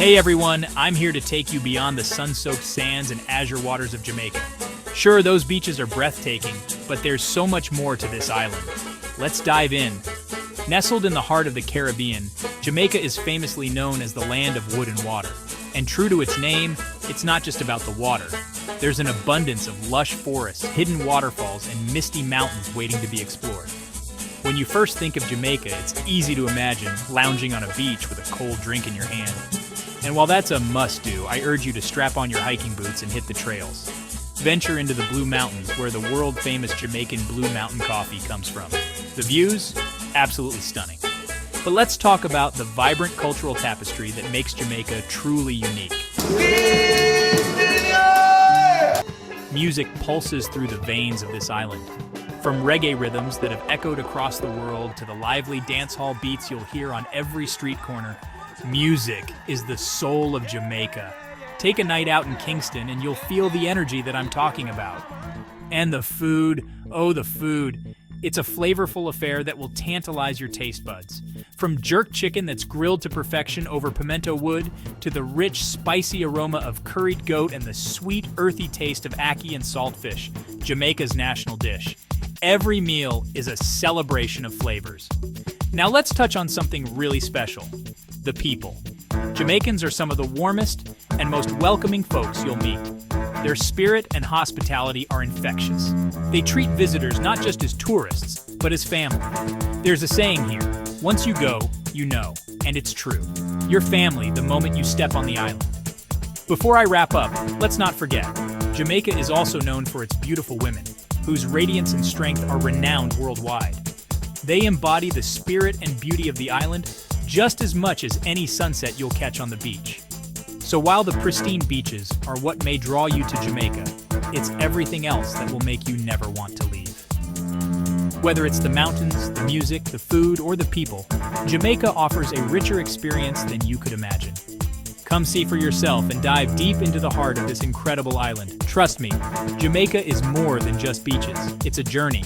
Hey everyone, I'm here to take you beyond the sun-soaked sands and azure waters of Jamaica. Sure, those beaches are breathtaking, but there's so much more to this island. Let's dive in. Nestled in the heart of the Caribbean, Jamaica is famously known as the land of wood and water. And true to its name, it's not just about the water. There's an abundance of lush forests, hidden waterfalls, and misty mountains waiting to be explored. When you first think of Jamaica, it's easy to imagine lounging on a beach with a cold drink in your hand. And while that's a must-do, I urge you to strap on your hiking boots and hit the trails. Venture into the Blue Mountains, where the world-famous Jamaican Blue Mountain coffee comes from. The views? Absolutely stunning. But let's talk about the vibrant cultural tapestry that makes Jamaica truly unique. Music pulses through the veins of this island. From reggae rhythms that have echoed across the world to the lively dancehall beats you'll hear on every street corner, music is the soul of Jamaica. Take a night out in Kingston and you'll feel the energy that I'm talking about. And the food, oh the food. It's a flavorful affair that will tantalize your taste buds. From jerk chicken that's grilled to perfection over pimento wood, to the rich, spicy aroma of curried goat and the sweet, earthy taste of ackee and saltfish, Jamaica's national dish. Every meal is a celebration of flavors. Now let's touch on something really special. The people. Jamaicans are some of the warmest and most welcoming folks you'll meet. Their spirit and hospitality are infectious. They treat visitors not just as tourists, but as family. There's a saying here, once you go, you know, and it's true. You're family the moment you step on the island. Before I wrap up, let's not forget, Jamaica is also known for its beautiful women, whose radiance and strength are renowned worldwide. They embody the spirit and beauty of the island just as much as any sunset you'll catch on the beach. So while the pristine beaches are what may draw you to Jamaica, it's everything else that will make you never want to leave. Whether it's the mountains, the music, the food, or the people, Jamaica offers a richer experience than you could imagine. Come see for yourself and dive deep into the heart of this incredible island. Trust me, Jamaica is more than just beaches. It's a journey.